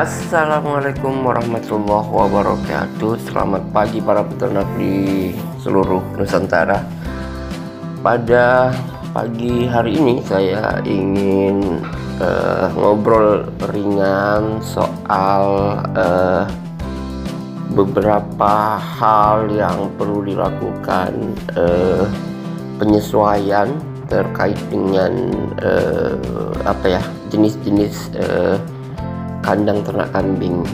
Assalamualaikum warahmatullahi wabarakatuh. Selamat pagi para peternak di seluruh Nusantara. Pada pagi hari ini saya ingin ngobrol ringan soal beberapa hal yang perlu dilakukan penyesuaian terkait dengan jenis-jenis kandang ternak kambing,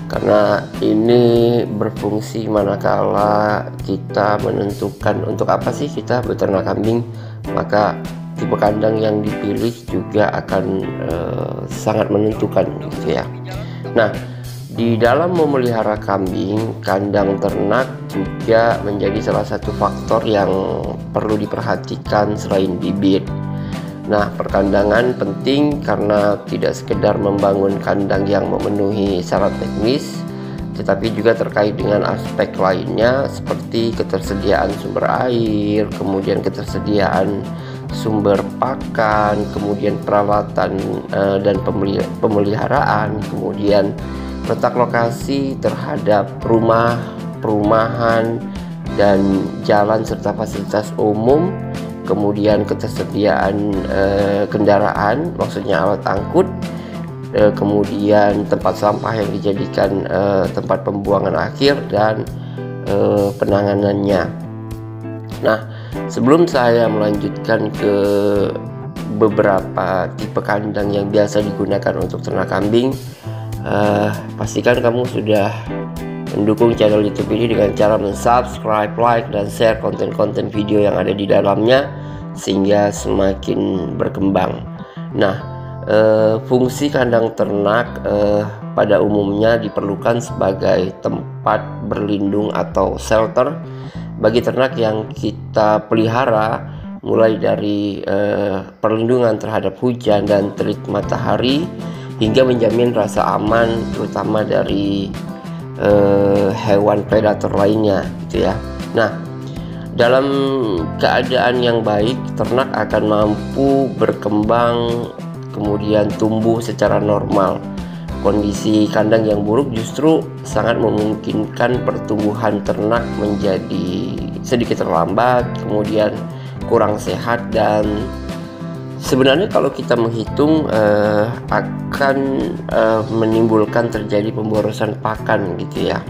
karena ini berfungsi manakala kita menentukan untuk apa sih kita beternak kambing, maka tipe kandang yang dipilih juga akan sangat menentukan gitu ya. Nah, di dalam memelihara kambing, kandang ternak juga menjadi salah satu faktor yang perlu diperhatikan selain bibit. Nah, perkandangan penting karena tidak sekedar membangun kandang yang memenuhi syarat teknis, tetapi juga terkait dengan aspek lainnya seperti ketersediaan sumber air, kemudian ketersediaan sumber pakan, kemudian perawatan dan pemeliharaan, kemudian letak lokasi terhadap rumah, perumahan, dan jalan serta fasilitas umum, kemudian ketersediaan kendaraan, maksudnya alat angkut, kemudian tempat sampah yang dijadikan tempat pembuangan akhir, dan penanganannya. Nah, sebelum saya melanjutkan ke beberapa tipe kandang yang biasa digunakan untuk ternak kambing, pastikan kamu sudah mendukung channel YouTube ini dengan cara subscribe, like, dan share konten-konten video yang ada di dalamnya sehingga semakin berkembang. Nah, fungsi kandang ternak pada umumnya diperlukan sebagai tempat berlindung atau shelter bagi ternak yang kita pelihara, mulai dari perlindungan terhadap hujan dan terik matahari hingga menjamin rasa aman terutama dari hewan predator lainnya gitu ya. Nah, dalam keadaan yang baik, ternak akan mampu berkembang kemudian tumbuh secara normal. Kondisi kandang yang buruk justru sangat memungkinkan pertumbuhan ternak menjadi sedikit terlambat, kemudian kurang sehat, dan sebenarnya kalau kita menghitung akan menimbulkan terjadi pemborosan pakan gitu ya.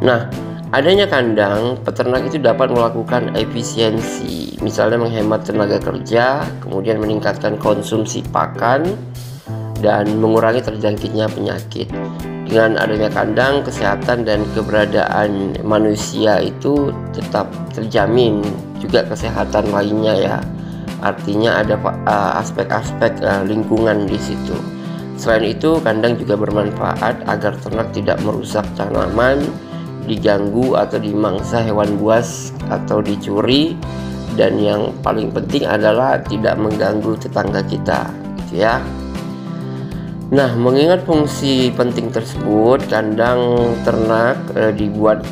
Nah, adanya kandang, peternak itu dapat melakukan efisiensi, misalnya menghemat tenaga kerja, kemudian meningkatkan konsumsi pakan, dan mengurangi terjangkitnya penyakit. Dengan adanya kandang, kesehatan dan keberadaan manusia itu tetap terjamin, juga kesehatan lainnya ya. Artinya ada aspek-aspek lingkungan di situ. Selain itu, kandang juga bermanfaat agar ternak tidak merusak tanaman, diganggu atau dimangsa hewan buas atau dicuri, dan yang paling penting adalah tidak mengganggu tetangga kita, gitu ya. Nah, mengingat fungsi penting tersebut, kandang ternak dibuat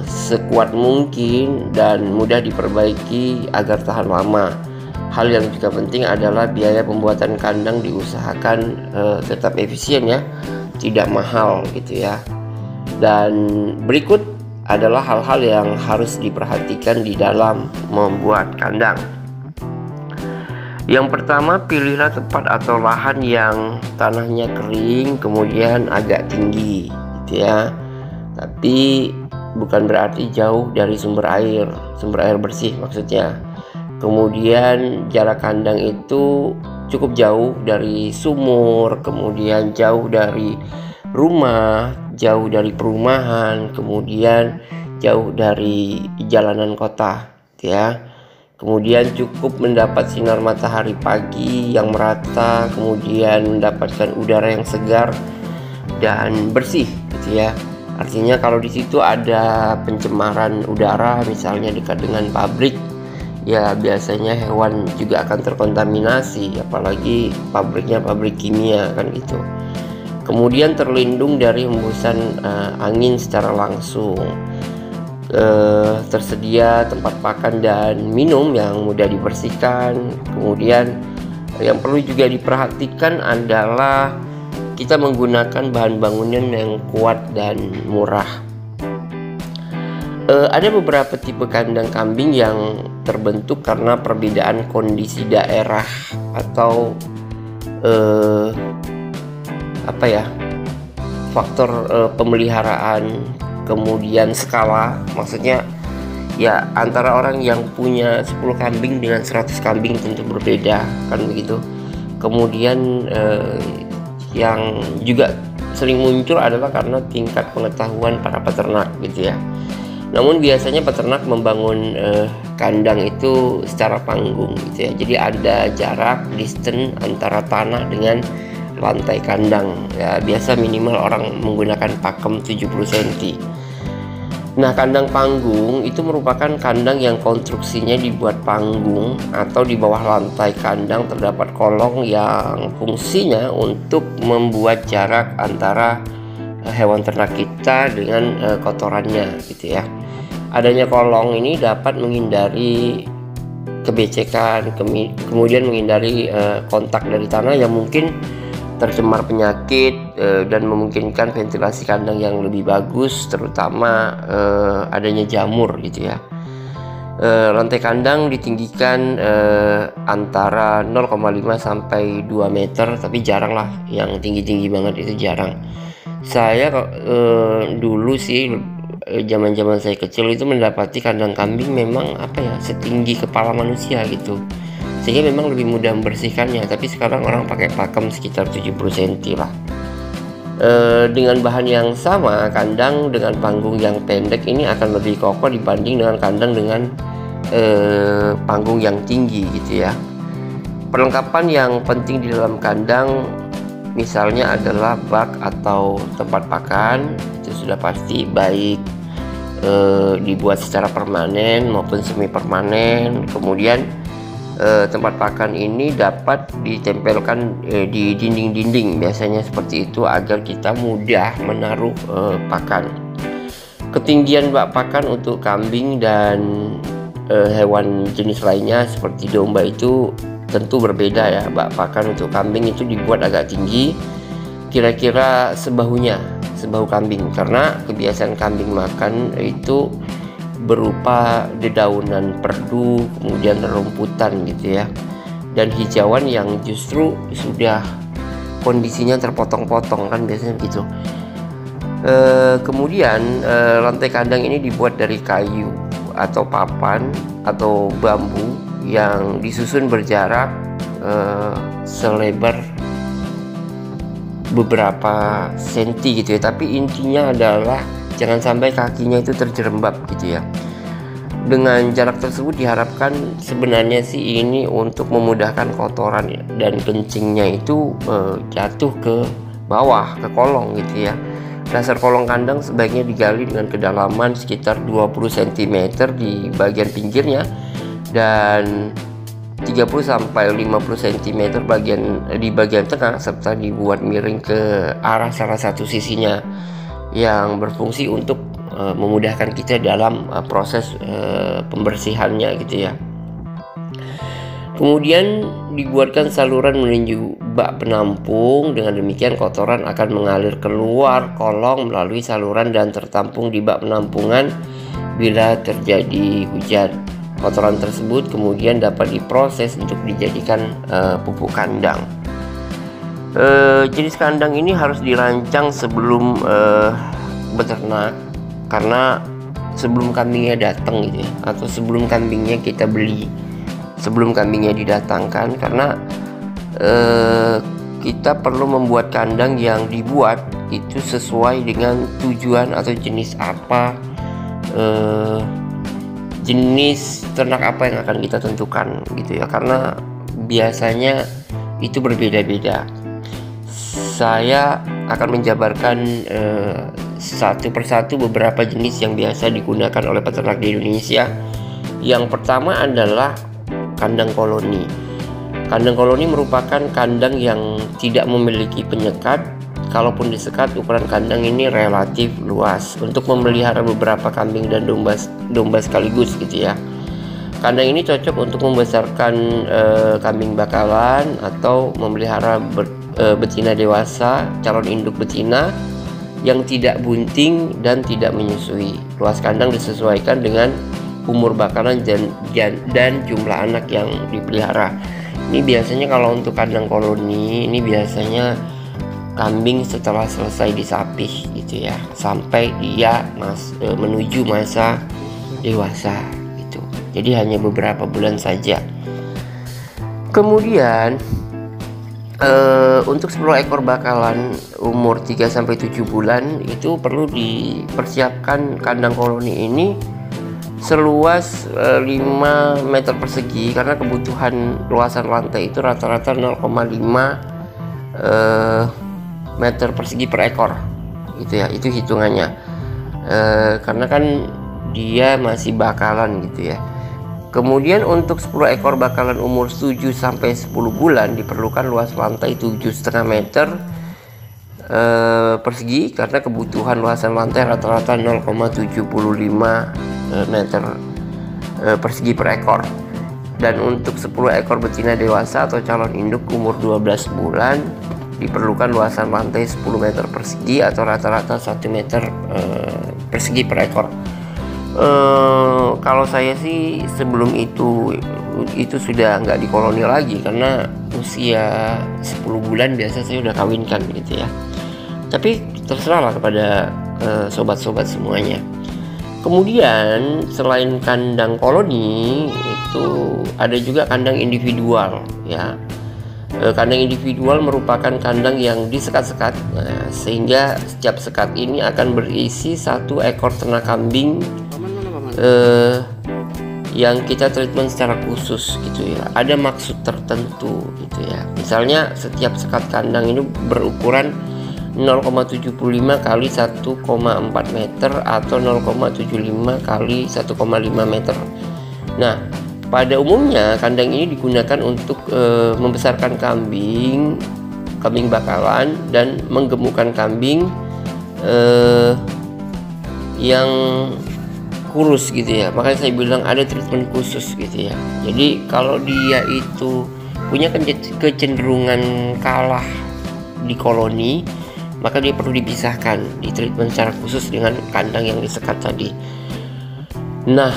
sekuat mungkin dan mudah diperbaiki agar tahan lama. Hal yang juga penting adalah biaya pembuatan kandang diusahakan tetap efisien ya, tidak mahal gitu ya. Dan berikut adalah hal-hal yang harus diperhatikan di dalam membuat kandang. Yang pertama, pilihlah tempat atau lahan yang tanahnya kering kemudian agak tinggi gitu ya. Tapi bukan berarti jauh dari sumber air bersih maksudnya. Kemudian jarak kandang itu cukup jauh dari sumur, kemudian jauh dari rumah, jauh dari perumahan, kemudian jauh dari jalanan kota ya. Kemudian cukup mendapat sinar matahari pagi yang merata, kemudian mendapatkan udara yang segar dan bersih gitu ya. Artinya kalau di situ ada pencemaran udara misalnya dekat dengan pabrik, ya biasanya hewan juga akan terkontaminasi, apalagi pabriknya pabrik kimia kan gitu. Kemudian terlindung dari hembusan angin secara langsung. Tersedia tempat pakan dan minum yang mudah dibersihkan. Kemudian yang perlu juga diperhatikan adalah kita menggunakan bahan bangunan yang kuat dan murah. Ada beberapa tipe kandang kambing yang terbentuk karena perbedaan kondisi daerah atau faktor pemeliharaan, kemudian skala, maksudnya ya antara orang yang punya 10 kambing dengan 100 kambing tentu berbeda, kan begitu. Kemudian yang juga sering muncul adalah karena tingkat pengetahuan para peternak gitu ya. Namun biasanya peternak membangun kandang itu secara panggung gitu ya. Jadi ada jarak distance antara tanah dengan lantai kandang ya, biasa minimal orang menggunakan pakem 70 cm. Nah, kandang panggung itu merupakan kandang yang konstruksinya dibuat panggung atau di bawah lantai kandang terdapat kolong yang fungsinya untuk membuat jarak antara hewan ternak kita dengan kotorannya gitu ya. Adanya kolong ini dapat menghindari kebecekan, kemudian menghindari kontak dari tanah yang mungkin tercemar penyakit, dan memungkinkan ventilasi kandang yang lebih bagus, terutama adanya jamur gitu ya. Lantai kandang ditinggikan antara 0,5 sampai 2 meter, tapi jarang lah yang tinggi-tinggi banget, itu jarang. Saya dulu sih zaman-zaman saya kecil itu mendapati kandang kambing memang setinggi kepala manusia gitu, sehingga memang lebih mudah membersihkannya. Tapi sekarang orang pakai pakem sekitar 70 cm lah. Dengan bahan yang sama, kandang dengan panggung yang pendek ini akan lebih kokoh dibanding dengan kandang dengan panggung yang tinggi gitu ya. Perlengkapan yang penting di dalam kandang misalnya adalah bak atau tempat pakan, itu sudah pasti, baik dibuat secara permanen maupun semi permanen. Kemudian tempat pakan ini dapat ditempelkan di dinding-dinding, biasanya seperti itu, agar kita mudah menaruh pakan. Ketinggian bak pakan untuk kambing dan hewan jenis lainnya seperti domba itu tentu berbeda ya. Bak pakan untuk kambing itu dibuat agak tinggi, kira-kira sebahu kambing, karena kebiasaan kambing makan itu berupa dedaunan perdu, kemudian rumputan gitu ya, dan hijauan yang justru sudah kondisinya terpotong-potong, kan biasanya begitu. Kemudian lantai kandang ini dibuat dari kayu atau papan atau bambu yang disusun berjarak selebar beberapa senti gitu ya. Tapi intinya adalah jangan sampai kakinya itu terjerembab gitu ya. Dengan jarak tersebut diharapkan sebenarnya sih ini untuk memudahkan kotoran dan kencingnya itu jatuh ke bawah, ke kolong gitu ya. Dasar kolong kandang sebaiknya digali dengan kedalaman sekitar 20 cm di bagian pinggirnya dan 30 sampai 50 cm di bagian tengah, serta dibuat miring ke arah salah satu sisinya, yang berfungsi untuk memudahkan kita dalam proses pembersihannya gitu ya. Kemudian dibuatkan saluran menuju bak penampung. Dengan demikian kotoran akan mengalir keluar kolong melalui saluran dan tertampung di bak penampungan bila terjadi hujan. Kotoran tersebut kemudian dapat diproses untuk dijadikan pupuk kandang. Jenis kandang ini harus dirancang sebelum beternak, karena sebelum kambingnya datang gitu ya, atau sebelum kambingnya kita beli, sebelum kambingnya didatangkan, karena kita perlu membuat kandang yang dibuat itu sesuai dengan tujuan atau jenis apa, jenis ternak apa yang akan kita tentukan gitu ya, karena biasanya itu berbeda-beda. Saya akan menjabarkan satu persatu beberapa jenis yang biasa digunakan oleh peternak di Indonesia. Yang pertama adalah kandang koloni. Kandang koloni merupakan kandang yang tidak memiliki penyekat. Kalaupun disekat, ukuran kandang ini relatif luas untuk memelihara beberapa kambing dan domba sekaligus gitu ya. Kandang ini cocok untuk membesarkan kambing bakalan atau memelihara betina dewasa, calon induk betina yang tidak bunting dan tidak menyusui. Luas kandang disesuaikan dengan umur bakalan dan jumlah anak yang dipelihara. Ini biasanya kalau untuk kandang koloni, ini biasanya kambing setelah selesai disapih gitu ya, sampai dia menuju masa dewasa gitu. Jadi hanya beberapa bulan saja. Kemudian untuk 10 ekor bakalan umur 3-7 bulan itu perlu dipersiapkan kandang koloni ini seluas 5 meter persegi, karena kebutuhan luasan lantai itu rata-rata 0,5 meter persegi per ekor gitu ya, itu hitungannya. Karena kan dia masih bakalan gitu ya. Kemudian untuk 10 ekor bakalan umur 7-10 bulan diperlukan luas lantai 7,5 meter persegi, karena kebutuhan luasan lantai rata-rata 0,75 meter persegi per ekor. Dan untuk 10 ekor betina dewasa atau calon induk umur 12 bulan diperlukan luasan lantai 10 meter persegi atau rata-rata 1 meter persegi per ekor. Kalau saya sih sebelum itu sudah nggak di koloni lagi, karena usia 10 bulan biasa saya udah kawinkan gitu ya. Tapi terserahlah kepada sobat-sobat semuanya. Kemudian selain kandang koloni itu ada juga kandang individual ya. Kandang individual merupakan kandang yang disekat-sekat, sehingga setiap sekat ini akan berisi 1 ekor ternak kambing yang kita treatment secara khusus gitu ya. Ada maksud tertentu gitu ya. Misalnya setiap sekat kandang ini berukuran 0,75 kali 1,4 meter atau 0,75 kali 1,5 meter. Nah, pada umumnya kandang ini digunakan untuk membesarkan kambing bakalan dan menggemukkan kambing yang kurus gitu ya. Makanya saya bilang ada treatment khusus gitu ya. Jadi kalau dia itu punya kecenderungan kalah di koloni, maka dia perlu dipisahkan, di treatment secara khusus dengan kandang yang disekat tadi. Nah,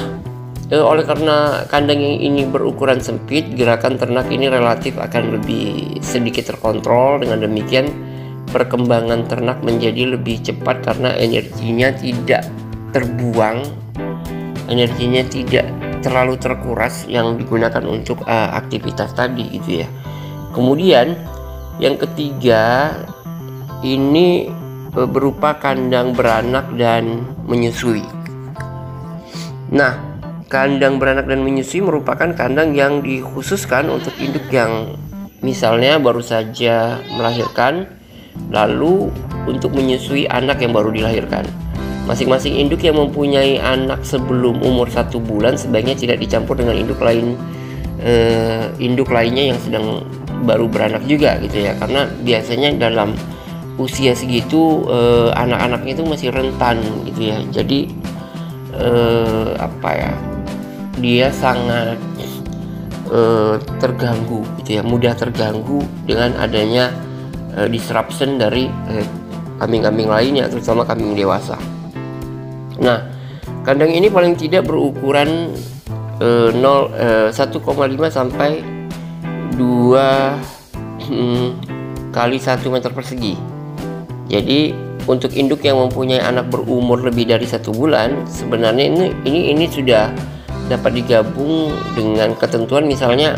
oleh karena kandang yang ini berukuran sempit, gerakan ternak ini relatif akan lebih sedikit terkontrol. Dengan demikian perkembangan ternak menjadi lebih cepat karena energinya tidak terbuang, energinya tidak terlalu terkuras yang digunakan untuk aktivitas tadi gitu ya. Kemudian yang ketiga ini berupa kandang beranak dan menyusui. Nah, kandang beranak dan menyusui merupakan kandang yang dikhususkan untuk induk yang misalnya baru saja melahirkan, lalu untuk menyusui anak yang baru dilahirkan. Masing-masing induk yang mempunyai anak sebelum umur 1 bulan sebaiknya tidak dicampur dengan induk lainnya yang sedang baru beranak juga gitu ya, karena biasanya dalam usia segitu anak-anaknya itu masih rentan gitu ya. Jadi dia sangat terganggu gitu ya, mudah terganggu dengan adanya disruption dari kambing-kambing lainnya, terutama kambing dewasa. Nah, kandang ini paling tidak berukuran 1,5 sampai 2 kali 1 meter persegi. Jadi untuk induk yang mempunyai anak berumur lebih dari 1 bulan, sebenarnya ini sudah dapat digabung dengan ketentuan misalnya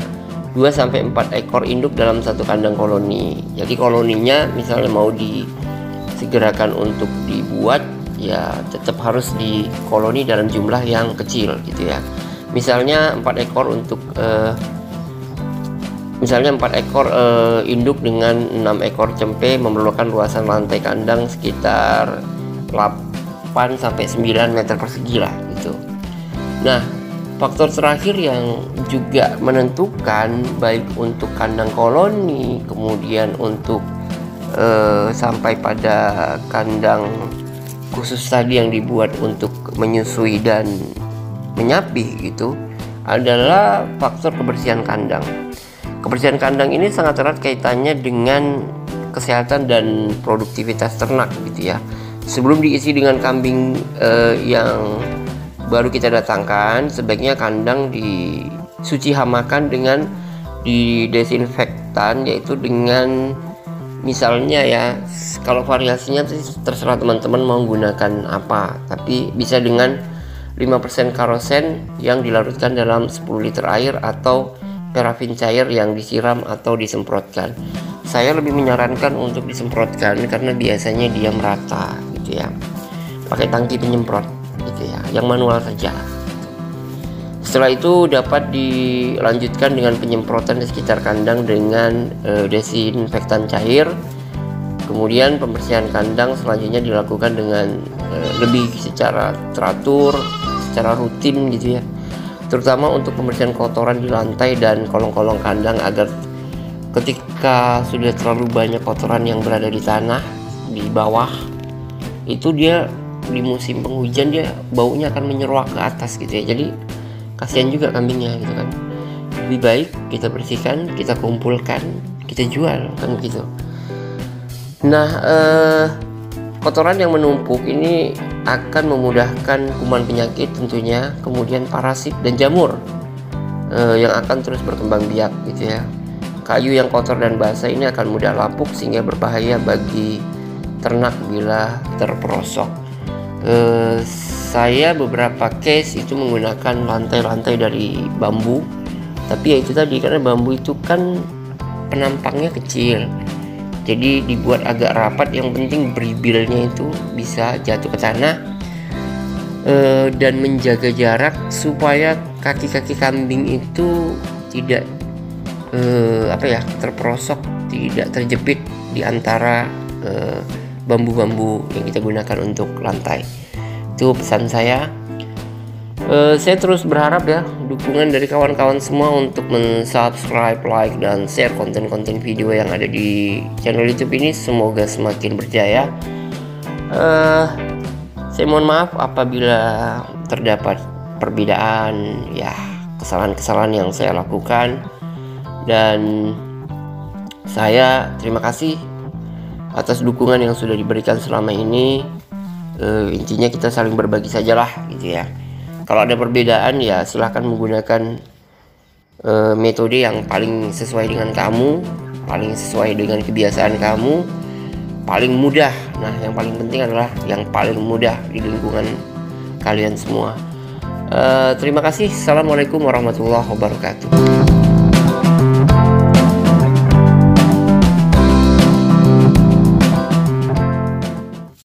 2-4 ekor induk dalam satu kandang koloni. Jadi koloninya misalnya mau disegerakan untuk dibuat, ya tetap harus di koloni dalam jumlah yang kecil gitu ya. Misalnya 4 ekor untuk induk dengan 6 ekor cempe memerlukan luasan lantai kandang sekitar 8-9 meter persegi lah gitu. Nah, faktor terakhir yang juga menentukan baik untuk kandang koloni, kemudian untuk sampai pada kandang khusus tadi yang dibuat untuk menyusui dan menyapih gitu, adalah faktor kebersihan kandang. Kebersihan kandang ini sangat erat kaitannya dengan kesehatan dan produktivitas ternak gitu ya. Sebelum diisi dengan kambing yang baru kita datangkan, sebaiknya kandang disuci hamakan dengan didesinfektan, yaitu dengan misalnya ya, kalau variasinya terserah teman-teman mau gunakan apa, tapi bisa dengan 5% karosen yang dilarutkan dalam 10 liter air atau parafin cair yang disiram atau disemprotkan. Saya lebih menyarankan untuk disemprotkan karena biasanya dia merata gitu ya, pakai tangki penyemprot gitu ya, yang manual saja. Setelah itu dapat dilanjutkan dengan penyemprotan di sekitar kandang dengan desinfektan cair. Kemudian pembersihan kandang selanjutnya dilakukan dengan lebih secara teratur, secara rutin gitu ya, terutama untuk pembersihan kotoran di lantai dan kolong-kolong kandang, agar ketika sudah terlalu banyak kotoran yang berada di tanah di bawah itu, dia di musim penghujan dia baunya akan menyeruak ke atas gitu ya. Jadi kasihan juga kambingnya gitu kan. Lebih baik kita bersihkan, kita kumpulkan, kita jual kan gitu. Nah, kotoran yang menumpuk ini akan memudahkan kuman penyakit tentunya, kemudian parasit dan jamur yang akan terus berkembang biak gitu ya. Kayu yang kotor dan basah ini akan mudah lapuk sehingga berbahaya bagi ternak bila terperosok. Saya beberapa case itu menggunakan lantai-lantai dari bambu, tapi ya itu tadi, karena bambu itu kan penampangnya kecil, jadi dibuat agak rapat, yang penting beribilnya itu bisa jatuh ke tanah, dan menjaga jarak supaya kaki-kaki kambing itu tidak terperosok, tidak terjepit di antara bambu-bambu yang kita gunakan untuk lantai. Itu pesan saya. Saya terus berharap ya dukungan dari kawan-kawan semua untuk subscribe, like, dan share konten-konten video yang ada di channel YouTube ini. Semoga semakin berjaya. Saya mohon maaf apabila terdapat perbedaan ya, kesalahan-kesalahan yang saya lakukan, dan saya terima kasih atas dukungan yang sudah diberikan selama ini. Intinya kita saling berbagi sajalah gitu ya. Kalau ada perbedaan ya silahkan menggunakan metode yang paling sesuai dengan kamu, paling sesuai dengan kebiasaan kamu, paling mudah. Nah, yang paling penting adalah yang paling mudah di lingkungan kalian semua. Terima kasih. Assalamualaikum warahmatullahi wabarakatuh.